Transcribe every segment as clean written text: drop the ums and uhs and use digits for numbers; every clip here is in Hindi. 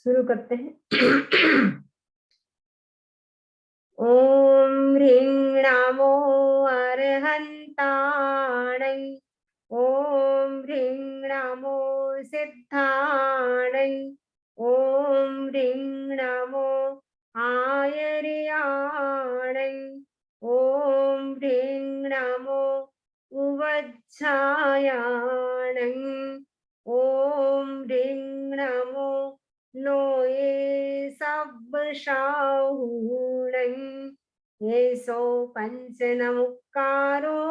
शुरू करते हैं। ओम ह्रीं नमो अर्हन्ताणै, ओम ह्रीं नमो सिद्धाणै, ओम ह्रीं नमो आयर्याणै, ओम ह्रीं नमो उवज्झायाणै, ओम ह्रीं नमो नोये सब शाहूणै, येसो पंचनमुक्कारो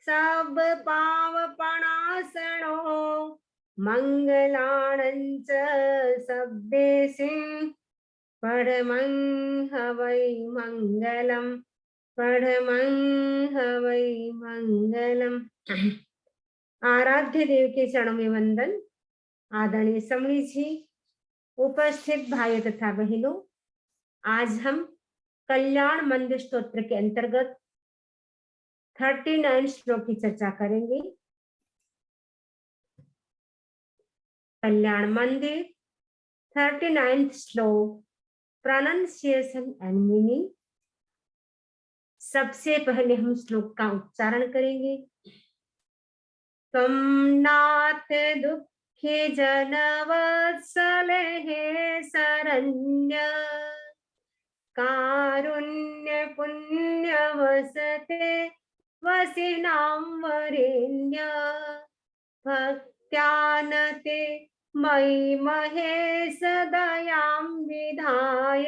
सब पावपणासनो, मंगलाणञ्च सब्देसिं परमं हवै मंगलम्, परमं हवै मंगलम्। आराध्य देव के चरणों में वंदन। आदरणीय समणी जी, उपस्थित भाइयों तथा बहनों, आज हम कल्याण मंदिर स्तोत्र के अंतर्गत 39 श्लोक की चर्चा करेंगे। कल्याण मंदिर 39 श्लोक, प्रोनाउंसिएशन एंड मीनिंग। सबसे पहले हम श्लोक का उच्चारण करेंगे। त्वं नाथ दुःखी जनवत्सल हे शरण्य, कारुण्य पुण्य वसते वसिनां वरेण्य, भक्त्यानते मयि महेश दयां विधाय,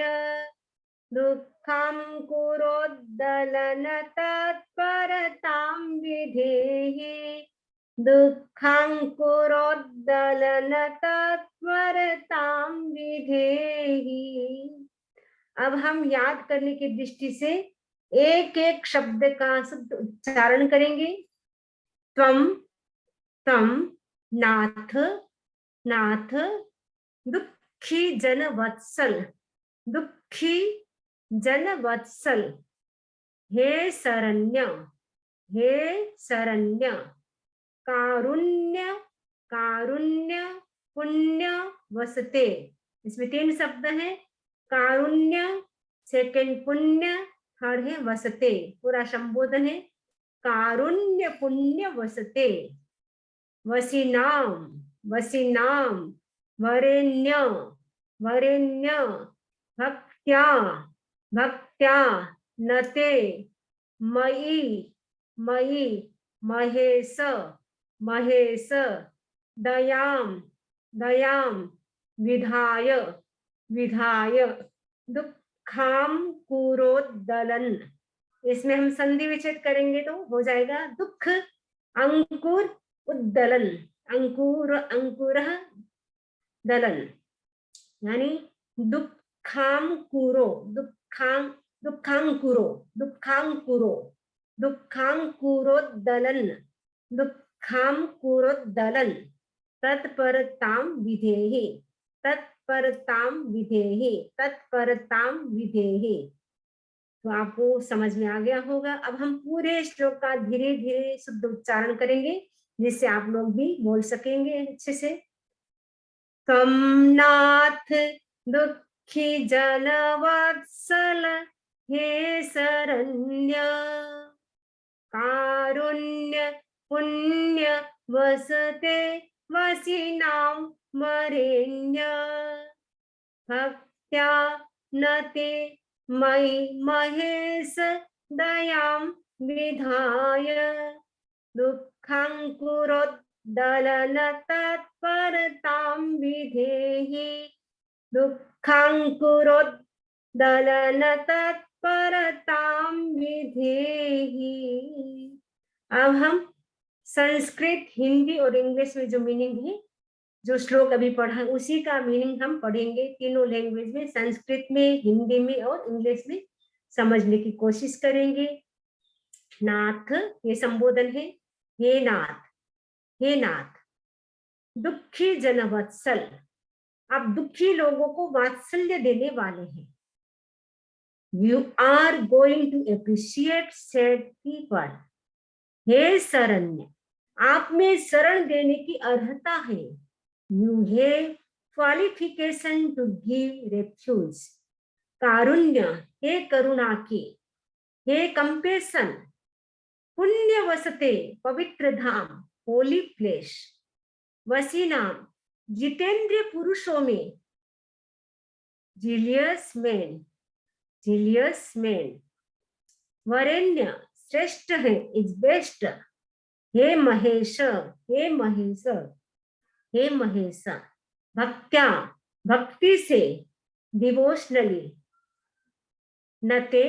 दुःखं कुरोद्दलन तत्परतां विधेहि, दुःखं कुरोद्दलन तत्परतां विधेहि। अब हम याद करने की दृष्टि से एक एक शब्द का शुद्ध उच्चारण करेंगे। त्वं, तम, नाथ, नाथ, दुःखी जन वत्सल, दुःखी जन वत्सल, हे शरण्य, हे शरण्य, कारुण्य, कारुण्य पुण्य वसते। इसमें 3 शब्द हैं। कारुण्य, सेकंड पुण्य, थर्ड है वसते। पूरा संबोधन है कारुण्य पुण्य वसते, वसीनाम, वसीनाम, वरेण्य, वरेण्य, भक्त्या, भक्त्या, नते, मयि, मयि, महेश, महेश, दयाम, दयाम, विधाय, विधाय, दुःखाम कुरोद्दलन। इसमें हम संधि विच्छेद करेंगे तो हो जाएगा दुःख अंकुर उद्दलन, अंकुर अंकुर दलन, यानी दुःखाम कुरो, दुःखां, दुःखांकुरो, दुःखांकुरो, दुःखांकुरोद्दलन, दुःखांकुरोद्दलन, तत्परतां विधेहि, तत्परतां विधेहि, तत्परतां विधेहि। तो आपको समझ में आ गया होगा। अब हम पूरे श्लोक का धीरे धीरे शुद्ध उच्चारण करेंगे, जिससे आप लोग भी बोल सकेंगे अच्छे से। त्वं नाथ दुःखी जन वत्सल हे शरण्य, कारुण्य पुण्य वसते वसिनां वरेण्य, भक्त्या नते मयि महेश दयां विधाय, दुःखं कुरोद्दलन तत्परतां विधेहि, दुःखं कुरोद्दलन तत्परतां विधेहि। अब हम संस्कृत, हिंदी और इंग्लिश में जो मीनिंग है, जो श्लोक अभी पढ़ा उसी का मीनिंग हम पढ़ेंगे तीनों लैंग्वेज में, संस्कृत में, हिंदी में और इंग्लिश में समझने की कोशिश करेंगे। नाथ, ये संबोधन है। हे नाथ, हे नाथ, दुखी जन वत्सल, आप दुखी लोगों को वात्सल्य देने वाले हैं। You are going to appreciate sad people. हे शरण्य, आप में शरण देने की अर्हता है। You have qualification to give refuge, कारुण्य, हे करुणा की, हे कंपेशन, पुण्य वसते, पवित्र धाम, होली प्लेस, वसी नाम, जितेंद्र पुरुषों में, जीलियस मैन, वरेण्य, श्रेष्ठ है, इज बेस्ट, हे महेश, हे महेश, हे महेश, भक्त्या, भक्ति से, डिवोशनली, नते,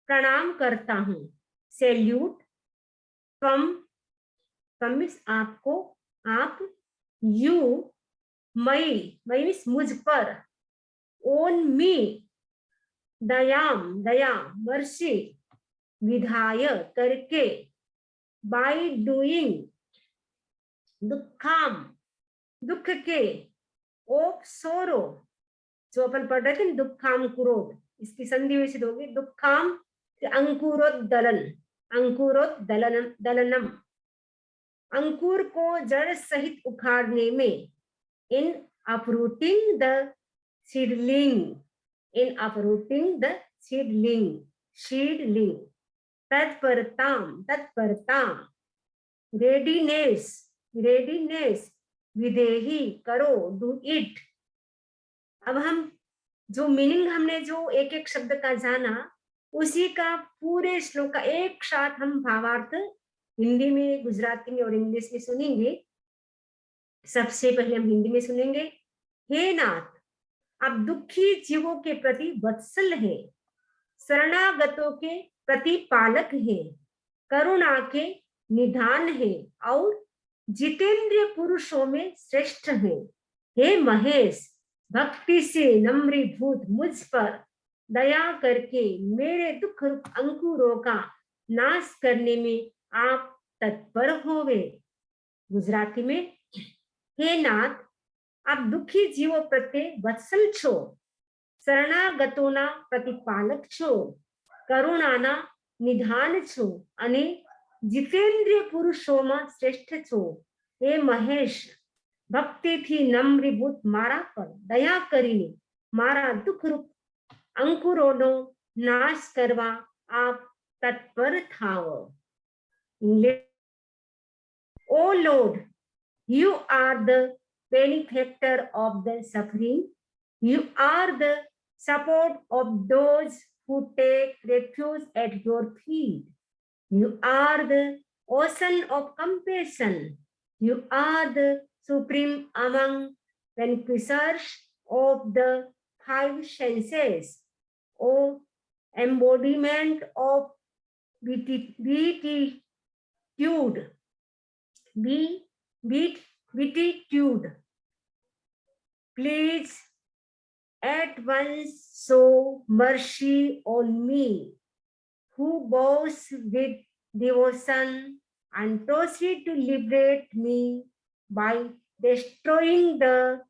प्रणाम करता हूं, सैल्यूट, कम, मीन्स आपको, आप, यू, मई मीन्स मुझ पर, ओन मी, दयाम, दया, मर्सी, विधाय, करके, बाय डूइंग, दुखाम, दुख के, ओप सोरो, जो अपन पढ़ रहे थे दुखाम क्रोध, इसकी संधि वैसे होगी दुखाम अंकुरोदलन, दलनम, अंकुर को जड़ सहित उखाड़ने में, in uprooting the seedling, in uprooting the seedling, तत्परताम, रेडीनेस, विधेही, करो, डू इट। अब हम जो मीनिंग हमने जो एक एक शब्द का जाना, उसी का पूरे श्लोक का एक साथ हम भावार्थ हिंदी में, गुजराती में और इंग्लिश में सुनेंगे। सबसे पहले हम हिंदी में सुनेंगे। हे नाथ, आप दुखी जीवों के प्रति वत्सल है, शरणागतों के प्रति पालक है, करुणा के निधान है और जितेंद्रिय पुरुषों में श्रेष्ठ है। हे महेश, भक्ति से नम्रीभूत मुझ पर दया करके मेरे दुख रूप अंकुरों का नाश करने में आप तत्पर होवे। गुजराती में, हे नाथ, आप दुखी जीवो प्रत्ये वत्सल छो, शरणागतोना प्रतिपालक छो, करुणाना निधान छो અને जितेंद्रिय पुरुषोમાં શ્રેષ્ઠ છો। हे महेश, ભક્તિથી નમ્રીભૂત મારા પર દયા કરીને મારા દુઃખ રૂપ અંકુરોનો નાશ કરવા આપ તત્પર થાઓ। O Lord, you are the benefactor of the suffering, you are the support of those who take refuge at your feet, you are the ocean of compassion, you are the supreme among vanquishers of the five senses, O embodiment of beatitude, please at once show mercy on me, who bows with devotion and proceed to liberate me by destroying the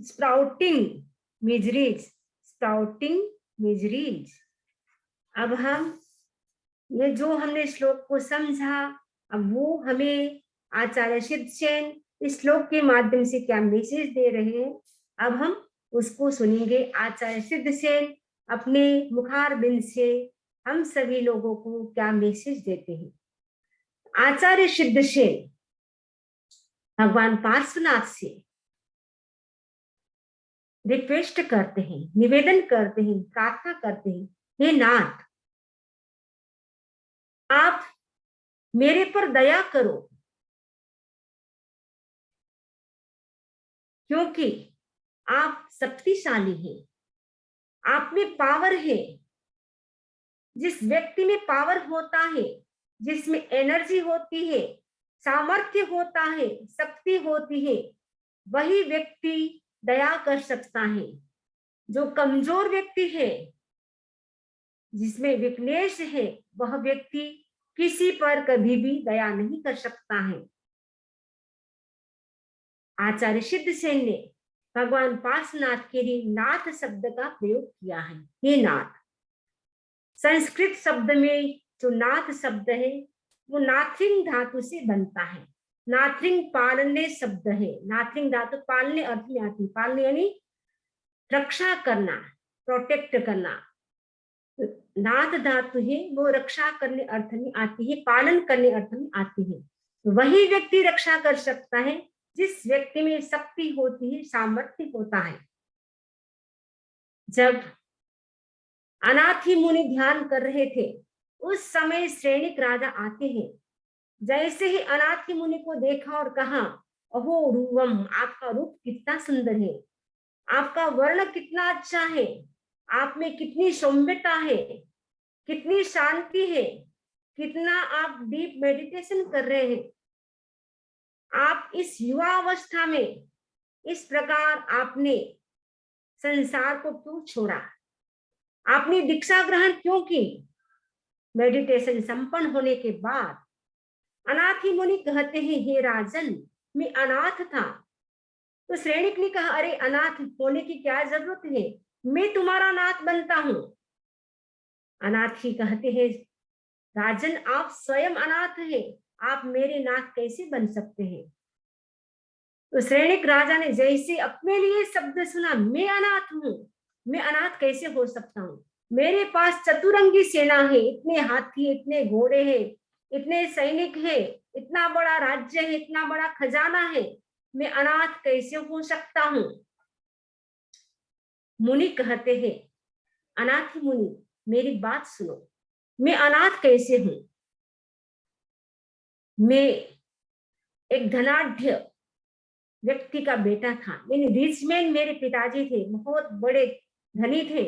sprouting miseries। अब हम ये जो हमने श्लोक को समझा, अब वो हमें आचार्य सिद्धसेन इस श्लोक के माध्यम से क्या मैसेज दे रहे हैं, अब हम उसको सुनेंगे। आचार्य सिद्धसेन अपने मुखारबिंद से हम सभी लोगों को क्या मैसेज देते हैं। आचार्य सिद्धसेन भगवान पार्श्वनाथ से रिक्वेस्ट करते हैं, निवेदन करते हैं, प्रार्थना करते हैं, हे नाथ, आप मेरे पर दया करो, क्योंकि आप शक्तिशाली हैं, आप में पावर है। जिस व्यक्ति में पावर होता है, जिसमें एनर्जी होती है, सामर्थ्य होता है, शक्ति होती है, वही व्यक्ति दया कर सकता है। जो कमजोर व्यक्ति है, जिसमें वीकनेस है, वह व्यक्ति किसी पर कभी भी दया नहीं कर सकता है। आचार्य सिद्धसेन ने भगवान पार्श्वनाथ के लिए नाथ शब्द का प्रयोग किया है। हे नाथ, संस्कृत शब्द में जो नाथ शब्द है वो नाथ्रिंग धातु से बनता है। नाथ्रिंग पालने शब्द है। नाथ्रिंग धातु पालने अर्थ में आती है। पालने यानी रक्षा करना, प्रोटेक्ट करना। नाथ धातु है वो रक्षा करने अर्थ में आती है, पालन करने अर्थ में आती है। वही व्यक्ति रक्षा कर सकता है जिस व्यक्ति में शक्ति होती है, सामर्थ्य होता है। जब अनाथी मुनि ध्यान कर रहे थे उस समय श्रेणिक राजा आते हैं। जैसे ही अनाथी मुनि को देखा और कहा, अहो रूपम, आपका रूप कितना सुंदर है, आपका वर्ण कितना अच्छा है, आप में कितनी सौम्यता है, कितनी शांति है, कितना आप डीप मेडिटेशन कर रहे हैं, आप इस युवा अवस्था में इस प्रकार आपने संसार को क्यों छोड़ा, आपने दीक्षा ग्रहण क्यों की। मेडिटेशन संपन्न होने के बाद अनाथी मुनि कहते हैं, हे राजन, मैं अनाथ था। तो श्रेणिक ने कहा, अरे अनाथ होने की क्या जरूरत है, मैं तुम्हारा नाथ बनता हूं। अनाथी कहते हैं, राजन आप स्वयं अनाथ हैं, आप मेरे नाथ कैसे बन सकते हैं। तो श्रेणिक राजा ने जैसे अपने लिए शब्द सुना, मैं अनाथ हूं, मैं अनाथ कैसे हो सकता हूँ, मेरे पास चतुरंगी सेना है, इतने हाथी, इतने घोड़े हैं, इतने सैनिक है, इतना बड़ा राज्य है, इतना बड़ा खजाना है, मैं अनाथ कैसे हो सकता हूँ। मुनि कहते हैं, अनाथ मुनि मेरी बात सुनो, मैं अनाथ कैसे हूं। मैं एक धनाढ्य व्यक्ति का बेटा था, यानी रिचमैन मेरे पिताजी थे, बहुत बड़े धनी थे।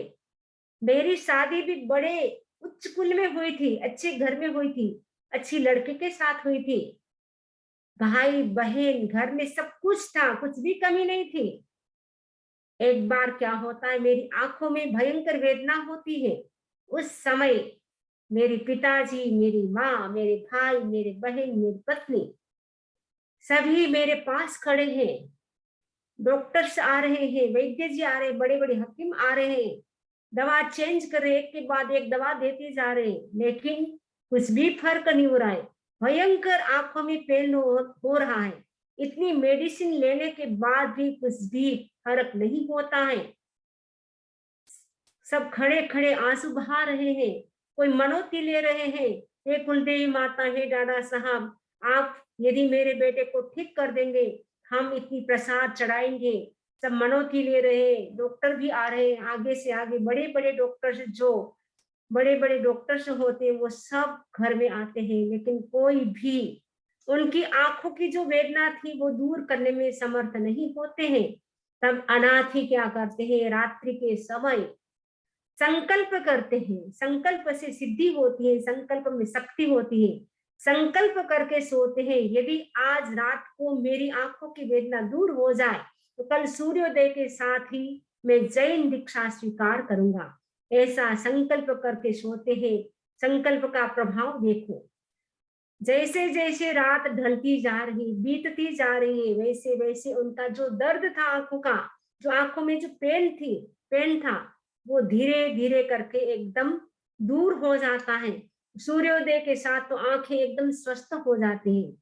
मेरी शादी भी बड़े उच्च कुल में हुई थी, अच्छे घर में हुई थी, अच्छी लड़के के साथ हुई थी। भाई बहन घर में सब कुछ था, कुछ भी कमी नहीं थी। एक बार क्या होता है, मेरी आंखों में भयंकर वेदना होती है। उस समय मेरे पिताजी, मेरी माँ, मेरे भाई, मेरे बहन, मेरी पत्नी सभी मेरे पास खड़े हैं। डॉक्टर्स आ रहे हैं, वैद्य जी आ रहे हैं, बड़े बड़े हकीम आ रहे हैं, दवा चेंज कर रहे, एक के बाद एक दवा देते जा रहे हैं, लेकिन कुछ भी फर्क नहीं हो रहा है। भयंकर आंखों में पेन हो रहा है। इतनी मेडिसिन लेने के बाद भी कुछ भी फर्क नहीं होता है। सब खड़े खड़े आंसू बहा रहे हैं, कोई मनौती ले रहे हैं, हे कुलदेवी माता, हे दादा साहब, आप यदि मेरे बेटे को ठीक कर देंगे, हम इतनी प्रसाद चढ़ाएंगे। सब मनौती ले रहे हैं। डॉक्टर भी आ रहे हैं, आगे से आगे बड़े बड़े डॉक्टर्स, जो बड़े बड़े डॉक्टर्स होते हैं वो सब घर में आते हैं, लेकिन कोई भी उनकी आंखों की जो वेदना थी वो दूर करने में समर्थ नहीं होते हैं। तब अनाथ ही क्या करते हैं, रात्रि के समय संकल्प करते हैं। संकल्प से सिद्धि होती है, संकल्प में शक्ति होती है। संकल्प करके सोते हैं, यदि आज रात को मेरी आंखों की वेदना दूर हो जाए तो कल सूर्योदय के साथ ही मैं जैन दीक्षा स्वीकार करूंगा। ऐसा संकल्प करके सोते हैं। संकल्प का प्रभाव देखो, जैसे जैसे रात ढलती जा रही, बीतती जा रही है, वैसे वैसे उनका जो दर्द था आंखों का, जो आंखों में जो पेन था, वो धीरे धीरे करके एकदम दूर हो जाता है। सूर्योदय के साथ तो आंखें एकदम स्वस्थ हो जाती हैं।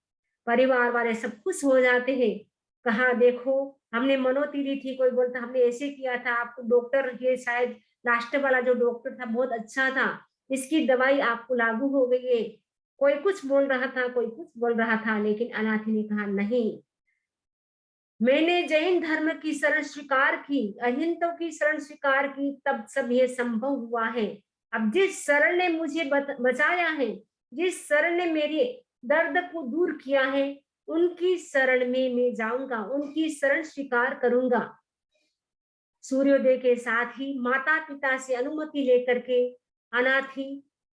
परिवार वाले सब खुश हो जाते हैं। कहा देखो, हमने मनोती ली थी, कोई बोलता हमने ऐसे किया था, आपको डॉक्टर, ये शायद लास्ट वाला जो डॉक्टर था बहुत अच्छा था, इसकी दवाई आपको लागू हो गई है। कोई कुछ बोल रहा था, कोई कुछ बोल रहा था, लेकिन अनाथी ने कहा, नहीं, मैंने जैन धर्म की शरण स्वीकार की, अहिंसों की शरण स्वीकार की, तब सब ये संभव हुआ है। अब जिस शरण ने मुझे बचाया है, जिस शरण ने मेरे दर्द को दूर किया है, उनकी शरण में मैं जाऊंगा, उनकी शरण स्वीकार करूंगा। सूर्योदय के साथ ही माता पिता से अनुमति लेकर के अनाथी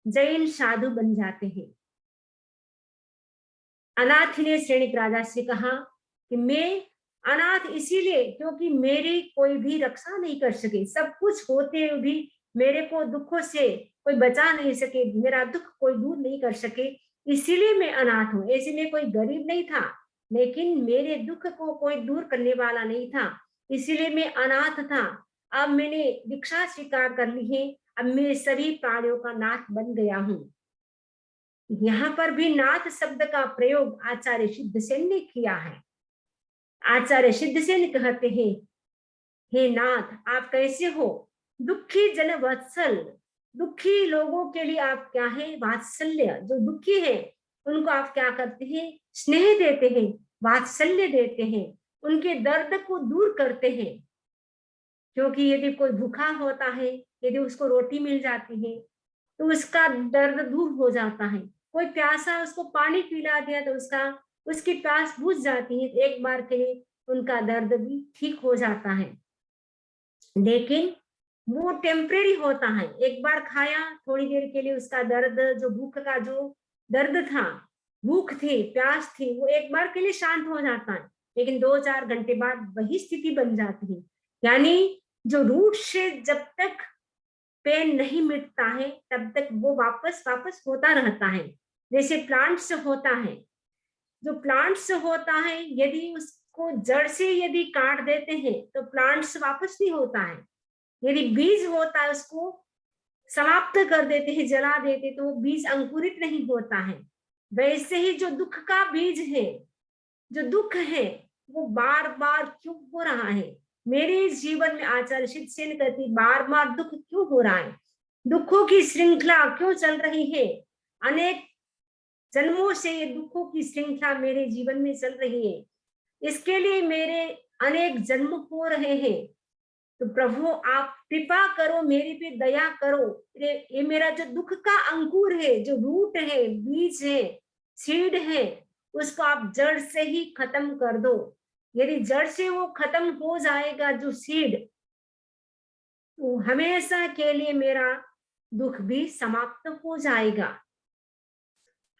जैन साधु बन जाते हैं। अनाथ ने श्रेणिक राजा से कहा कि मैं अनाथ इसीलिए क्योंकि मेरी कोई भी रक्षा नहीं कर सके, सब कुछ होते हुए भी मेरे को दुखों से कोई बचा नहीं सके, मेरा दुख कोई दूर नहीं कर सके, इसीलिए मैं अनाथ हूँ। ऐसे में कोई गरीब नहीं था, लेकिन मेरे दुख को कोई दूर करने वाला नहीं था, इसीलिए मैं अनाथ था। अब मैंने दीक्षा स्वीकार कर ली है, अब मैं सभी प्राणियों का नाथ बन गया हूँ। यहाँ पर भी नाथ शब्द का प्रयोग आचार्य सिद्धसेन ने किया है। आचार्य सिद्धसेन कहते हैं, हे नाथ आप कैसे हो? दुखी जन वत्सल, दुखी लोगों के लिए आप क्या है? वात्सल्य, जो दुखी है उनको आप क्या करते हैं? स्नेह देते हैं, वात्सल्य देते हैं, उनके दर्द को दूर करते हैं। क्योंकि यदि कोई भूखा होता है, यदि उसको रोटी मिल जाती है तो उसका दर्द दूर हो जाता है। कोई प्यासा उसको पानी पिला दिया तो उसकी प्यास बुझ जाती है, एक बार के लिए उनका दर्द भी ठीक हो जाता है। लेकिन वो टेम्परेरी होता है, एक बार खाया थोड़ी देर के लिए उसका दर्द, जो भूख का जो दर्द था, भूख थी, प्यास थी, वो एक बार के लिए शांत हो जाता है, लेकिन 2-4 घंटे बाद वही स्थिति बन जाती है। यानी जो रूट से जब तक पेन नहीं मिटता है तब तक वो वापस वापस होता रहता है। जैसे प्लांट से होता है, जो प्लांट से होता है, यदि उसको जड़ से यदि काट देते हैं तो प्लांट से वापस नहीं होता है। यदि बीज होता है उसको समाप्त कर देते हैं, जला देते, तो वो बीज अंकुरित नहीं होता है। वैसे ही जो दुख का बीज है, जो दुख है वो बार बार क्यों हो रहा है मेरे जीवन में? आचार्य सिद्धसेन कहती, बार बार दुख क्यों हो रहा है? दुखों की श्रृंखला क्यों चल रही है? अनेक जन्मों से ये दुखों की श्रृंखला मेरे जीवन में चल रही है, इसके लिए मेरे अनेक जन्म हो रहे हैं। तो प्रभु आप कृपा करो, मेरे पे दया करो। ये मेरा जो दुख का अंकुर है, जो रूट है, बीज है, सीड है, उसको आप जड़ से ही खत्म कर दो। यदि जड़ से वो खत्म हो जाएगा जो सीड, तो हमेशा के लिए मेरा दुख भी समाप्त हो जाएगा।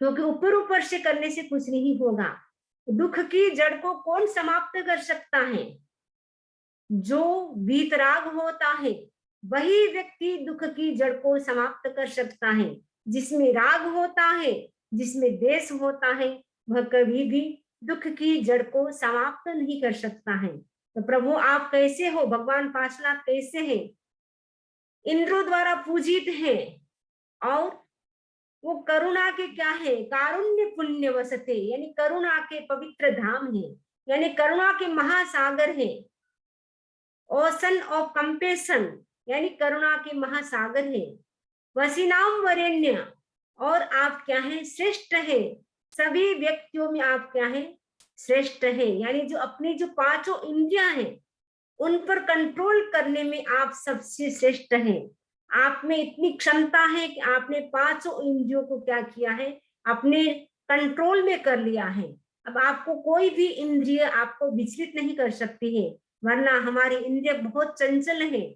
क्योंकि ऊपर ऊपर से करने से कुछ नहीं होगा। दुख की जड़ को कौन समाप्त कर सकता है? जो वीतराग होता है वही व्यक्ति दुख की जड़ को समाप्त कर सकता है। जिसमें राग होता है, जिसमें द्वेष होता है, वह कभी भी दुख की जड़ को समाप्त नहीं कर सकता है। तो प्रभु आप कैसे हो? भगवान पार्श्वनाथ कैसे हैं? इंद्रों द्वारा पूजित है, और वो करुणा के क्या है? कारुण्य पुण्य वसते, यानी करुणा के पवित्र धाम है, यानी करुणा के महासागर है। ओशन ऑफ कंपेशन, यानी करुणा के महासागर है। वसीनाम वरेण्य, और आप क्या है? श्रेष्ठ है। सभी व्यक्तियों में आप क्या है? श्रेष्ठ है। यानी जो अपनी जो पांचों इंद्रियां हैं उन पर कंट्रोल करने में आप सबसे श्रेष्ठ हैं। आप में इतनी क्षमता है कि आपने पांचों इंद्रियों को क्या किया है? अपने कंट्रोल में कर लिया है। अब आपको कोई भी इंद्रिय आपको विचलित नहीं कर सकती है, वरना हमारी इंद्रिय बहुत चंचल है।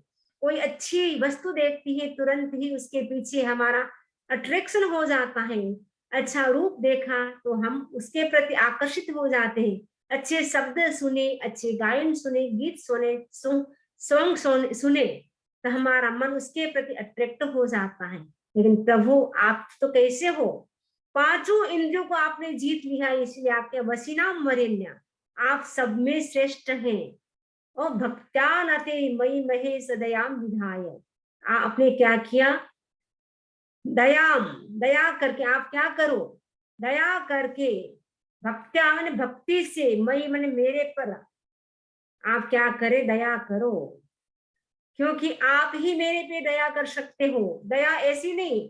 कोई अच्छी वस्तु देखती है तुरंत ही उसके पीछे हमारा अट्रैक्शन हो जाता है। अच्छा रूप देखा तो हम उसके प्रति आकर्षित हो जाते हैं। अच्छे शब्द सुने, अच्छे गायन सुने, गीत सुने, सॉन्ग सुने तो हमारा मन उसके प्रति अट्रैक्ट हो जाता है। लेकिन प्रभु आप तो कैसे हो? पांचों इंद्रियों को आपने जीत लिया, इसलिए आपके वसीनाम वरेण्य, आप सब में श्रेष्ठ हैं। और भक्त्यानते मई महेश दयाम विधाय, आपने क्या किया? दयाम, दया करके आप क्या करो? दया करके, भक्त्या मैंने भक्ति से, मई मैंने मेरे पर आप क्या करे? दया करो। क्योंकि आप ही मेरे पे दया कर सकते हो। दया ऐसी नहीं,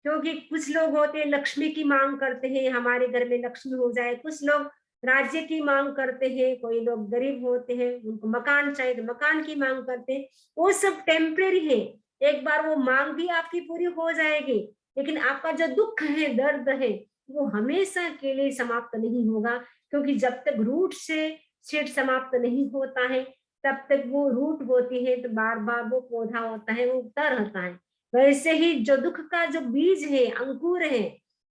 क्योंकि कुछ लोग होते हैं लक्ष्मी की मांग करते हैं, हमारे घर में लक्ष्मी हो जाए। कुछ लोग राज्य की मांग करते हैं, कोई लोग गरीब होते हैं उनको मकान चाहिए तो मकान की मांग करते हैं। वो सब टेम्परेरी है, एक बार वो मांग भी आपकी पूरी हो जाएगी, लेकिन आपका जो दुख है, दर्द है, वो हमेशा के लिए समाप्त नहीं होगा। क्योंकि जब तक रूट से सीड समाप्त नहीं होता है तब तक वो रूट होती है, तो बार बार वो पौधा होता है, वो उगता रहता है। वैसे ही जो दुख का जो बीज है, अंकुर है,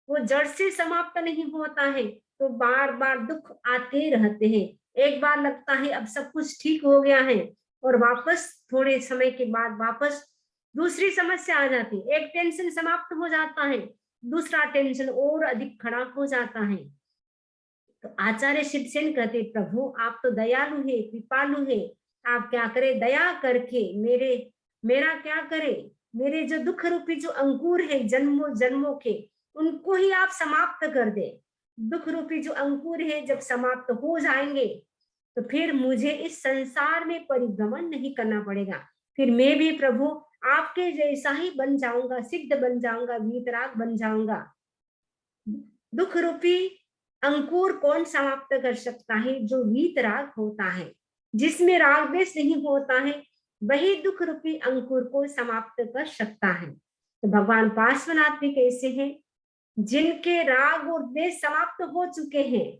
वो जड़ से समाप्त नहीं होता है, तो बार बार दुख आते रहते हैं। एक बार लगता है अब सब कुछ ठीक हो गया है, और वापस थोड़े समय के बाद वापस दूसरी समस्या आ जाती है। एक टेंशन समाप्त हो जाता है, दूसरा टेंशन और अधिक खड़ा हो जाता है। तो आचार्य शिवसेन कहते, प्रभु आप तो दयालु है, कृपालु है, आप क्या करे? दया करके मेरा क्या करे? मेरे जो दुख रूपी जो अंकुर है जन्मों जन्मों के, उनको ही आप समाप्त कर दे। दुख रूपी जो अंकुर है जब समाप्त हो जाएंगे तो फिर मुझे इस संसार में परिभ्रमण नहीं करना पड़ेगा, फिर मैं भी प्रभु आपके जैसा ही बन जाऊंगा, सिद्ध बन जाऊंगा, वीतराग बन जाऊंगा। दुख रूपी अंकुर कौन समाप्त कर सकता है? जो वीतराग होता है, जिसमें राग द्वेष नहीं होता है, वही दुख रूपी अंकुर को समाप्त कर सकता है। तो भगवान पार्श्वनाथ भी कैसे हैं? जिनके राग और द्वेष समाप्त हो चुके हैं,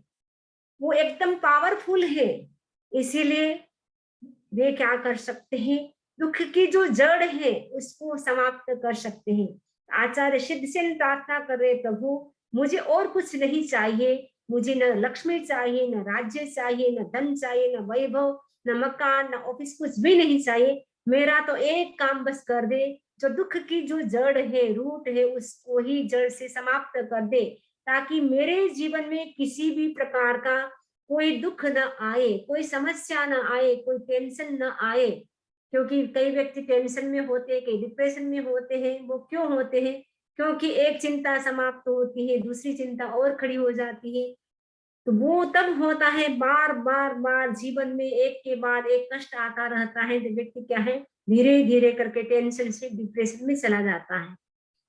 वो एकदम पावरफुल है, इसीलिए वे क्या कर सकते हैं? दुख की जो जड़ है उसको समाप्त कर सकते हैं। आचार्य सिद्धसेन प्रार्थना कर रहे, प्रभु मुझे और कुछ नहीं चाहिए, मुझे न लक्ष्मी चाहिए, न राज्य चाहिए, न धन चाहिए, न वैभव, न मकान, न ऑफिस, कुछ भी नहीं चाहिए। मेरा तो एक काम बस कर दे, जो दुख की जो जड़ है, रूट है, उसको ही जड़ से समाप्त कर दे, ताकि मेरे जीवन में किसी भी प्रकार का कोई दुख न आए, कोई समस्या न आए, कोई टेंशन न आए। क्योंकि कई व्यक्ति टेंशन में होते हैं, कई डिप्रेशन में होते हैं। वो क्यों होते हैं? क्योंकि एक चिंता समाप्त होती है, दूसरी चिंता और खड़ी हो जाती है। तो वो तब होता है, बार बार बार जीवन में एक के बाद एक कष्ट आता रहता है, तो व्यक्ति क्या है, धीरे धीरे करके टेंशन से डिप्रेशन में चला जाता है।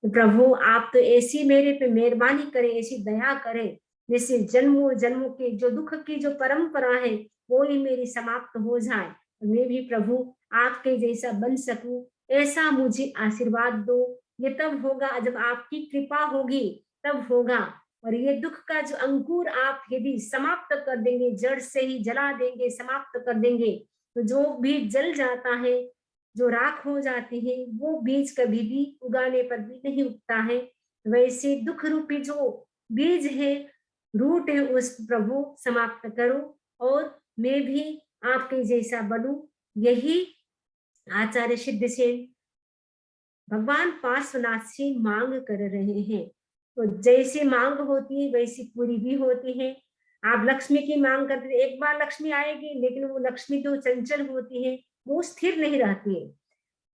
तो प्रभु आप तो ऐसी मेरे पे मेहरबानी करें, ऐसी दया करें, जैसे जन्मों जन्मों की जो दुख की जो परंपरा है वो ही मेरी समाप्त हो जाए, मैं भी प्रभु आपके जैसा बन सकूं, ऐसा मुझे आशीर्वाद दो। ये तब होगा जब आपकी कृपा होगी, तब होगा। और ये दुख का जो अंकुर आप यदि समाप्त कर देंगे, जड़ से ही जला देंगे, समाप्त कर देंगे, तो जो भी जल जाता है, जो राख हो जाती है, वो बीज कभी भी उगाने पर भी नहीं उगता है। वैसे दुख रूपी जो बीज है, रूट है, उस प्रभु समाप्त करो और मैं भी आपके जैसा बनूं। यही आचार्य सिद्धसेन भगवान पार्श्वनाथ से मांग कर रहे हैं। तो जैसे मांग होती है वैसी पूरी भी होती है। आप लक्ष्मी की मांग करते हैं, एक बार लक्ष्मी आएगी, लेकिन वो लक्ष्मी जो चंचल होती है वो स्थिर नहीं रहती है।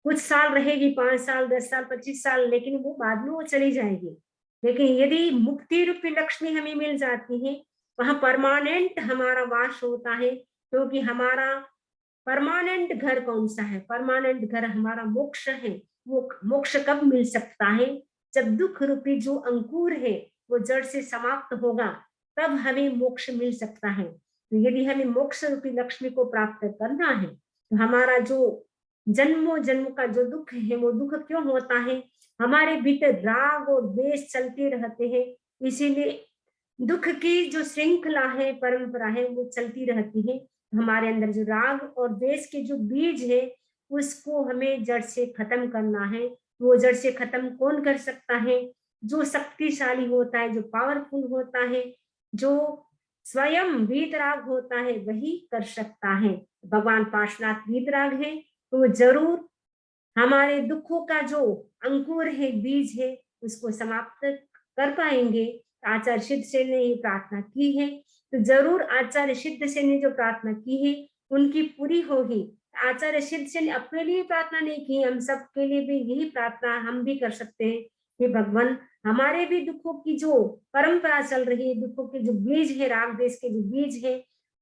कुछ साल रहेगी, 5 साल, 10 साल, 25 साल, लेकिन वो बाद में वो चली जाएगी। लेकिन यदि मुक्ति रूपी लक्ष्मी हमें मिल जाती है, वहां परमानेंट हमारा वास होता है। क्योंकि हमारा परमानेंट घर कौन सा है? परमानेंट घर हमारा मोक्ष है। वो मोक्ष कब मिल सकता है? जब दुख रूपी जो अंकुर है वो जड़ से समाप्त होगा, तब हमें मोक्ष मिल सकता है। तो यदि हमें मोक्ष रूपी लक्ष्मी को प्राप्त करना है, तो हमारा जो जन्मों जन्म का जो दुख है, वो दुख क्यों होता है? हमारे भीतर राग और द्वेष चलते रहते हैं, इसीलिए दुख की जो श्रृंखला है, परंपरा है, वो चलती रहती है। हमारे अंदर जो राग और द्वेष के जो बीज है, उसको हमें जड़ से खत्म करना है। वो जड़ से खत्म कौन कर सकता है? जो शक्तिशाली होता है, जो पावरफुल होता है, जो स्वयं वीतराग होता है, वही कर सकता है। भगवान पार्श्वनाथ वीतराग है, तो जरूर हमारे दुखों का जो अंकुर है, बीज है, उसको समाप्त कर पाएंगे। आचार्य सिद्धसेन ने ये प्रार्थना की है, तो जरूर आचार्य सिद्धसेन ने जो प्रार्थना की है उनकी पूरी होगी। आचार्य सिद्धसेन ने अपने लिए प्रार्थना नहीं की, हम सबके लिए भी यही प्रार्थना हम भी कर सकते हैं कि भगवान हमारे भी दुखों की जो परंपरा चल रही है, दुखों के जो बीज है, राग देश के जो बीज है,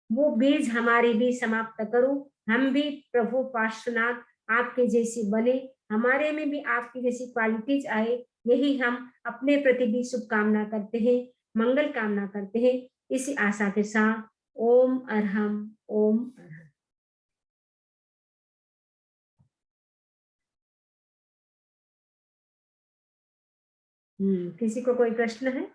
वो बीज हमारे भी समाप्त करो। हम भी प्रभु पार्श्वनाथ आपके जैसी बने, हमारे में भी आपकी जैसी क्वालिटीज आए, यही हम अपने प्रति भी शुभकामना करते हैं, मंगल कामना करते हैं। इसी आशा के साथ ओम अरहम, ओम अरहम। किसी को कोई प्रश्न है?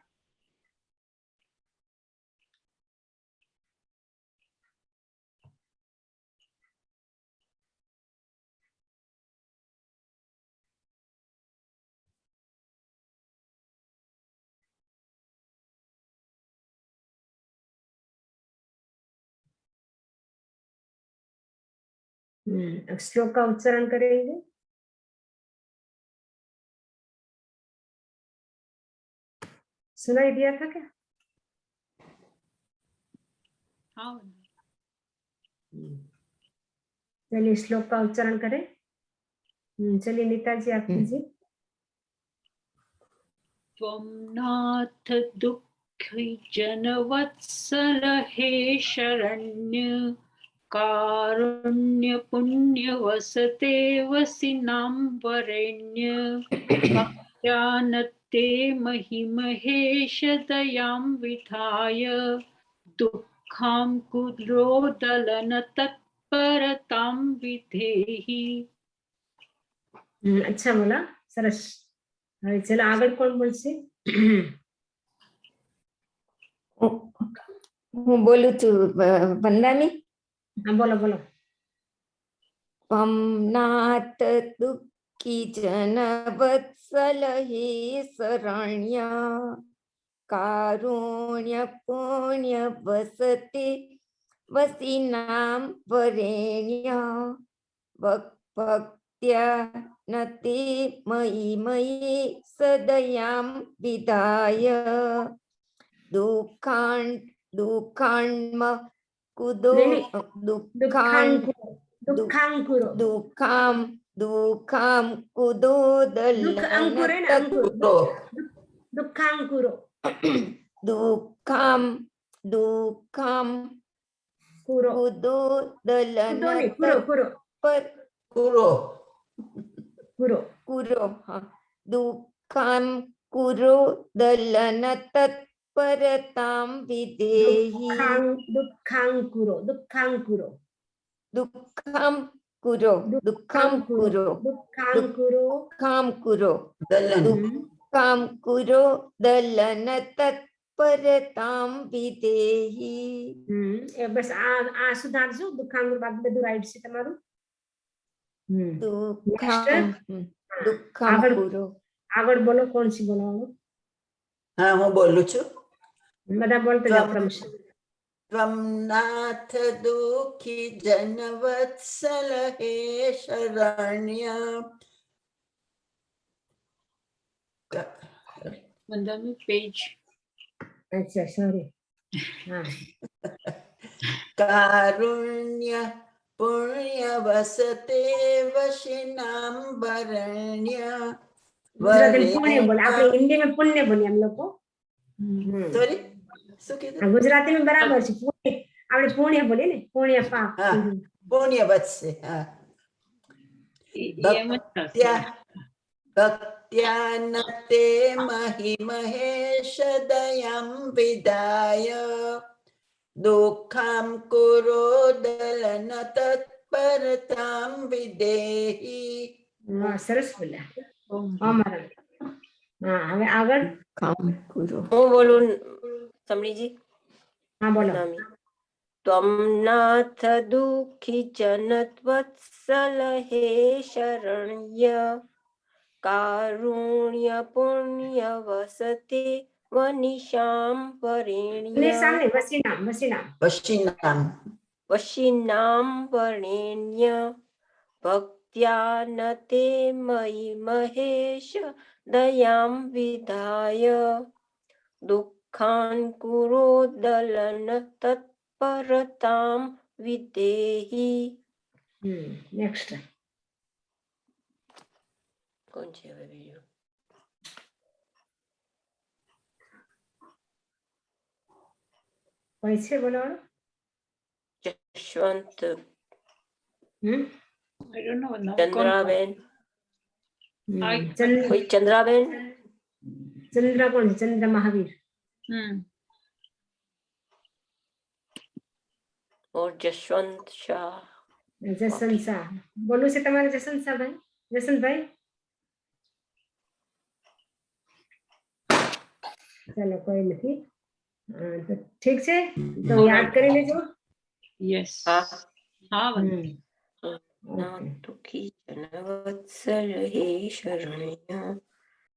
अब श्लोक का उच्चारण करेंगे। सुनाई दिया था क्या? हाँ। चलिए श्लोक का उच्चारण करें। चलिए नीता जी आप कीजिए। त्वं नाथ दुःखी जनवत्सल हे शरण्य कारुण्य पुण्य वसते वसिनां वरेण्य भक्त्यानते महिमहेश दयां विधाय दुःखां कुरोदलन तत्परतां विधेहि। अच्छा बोला, सरस. હવે ચલો આગળ કોણ બોલશે? હું બોલું છું વંદાની. હા બોલો બોલો. પમનાથ દુઃખી જન વત્સલ હે શરણ્ય કારુણ્ય પુણ્ય વસતે વસીનામ વરેણ્ય ભક્ત્યા નતે મયી મયી સદયામ વિધાય દુઃખાન્મ કુદો દુઃખામ કુદો દુઃખામ કુદો દલન દુઃખામ કુરો દલન તત્પરતામ વિધેહિ. દુઃખાં કુરો દુઃખમ કુરો દુઃખમ કુરો દુઃખમ કુરો દુઃખમ કુરો દલન તત્પરતામ વિધેહિ. બસ આ સુધારજો. દુઃખાં કુરો બાકી બધું રાઈટ છે તમારું. દુઃખમ કુરો. આગળ બોલો, કોણ છે બોલવાનું? હા, હું બોલું છું. બધા બોલતા જાઓ ક્રમશઃ. ત્વમનાથ દુઃખી જનવત્સલ હે શરણ્ય. વંદામી પેજ. અચ્છા સોરી. હા. કારુણ્ય પુણ્ય વસતે વશિનામ વરણ્ય. ગુજરાતી પુણ્ય બોલે, આપણે હિન્દી में पुण्य बोलिए हम लोग को. સોરી, શું કીધું? ગુજરાતી में बराबर છે. પુણ્ય આપણે પુણ્ય બોલીએ ને, પુણ્ય પાપ. હા, પુણ્ય વત્સે. હા, ભક્ત્યાનતે મહિમહેશ દયાં વિધાય દુઃખાં કુરો દલન તત્પરતાં વિધેહિ. સરસ બોલ્યા. હા, હવે આગળ હું બોલું સમરીજી. હા બોલો. ત્વમનાથ દુઃખી જનવત્સલ હે શરણ્ય કારુણ્ય પુણ્ય વસતે વનિશામ વરેણ્ય વશિનામ વરેણ્ય ભક્ત્યાનતે મયી મહેશ દયામ વિધાય દુઃખાન કુરો દલન તત્પરતામ વિધેહિ. નેક્સ્ટ કોણ છે હવે બીજું? કોઈ છે બોલવાનું? Jashwant I don't know. ચંદ્રાબેન. ચંદ્ર કોઈ ચંદ્રાબેન? ચંદ્ર કોણ છે? ચંદ્ર મહાવીર. और जसवंत शाह. જસવંત શાહ બોલું છે તમારે? જસવંત શાહ ભાઈ, જસવંતભાઈ. ચાલો કોઈ નથી. તો ઠીક છે, તો યાદ કરી લેજો. Yes. હા. દુઃખી જનવત્સલ હે શરણ્ય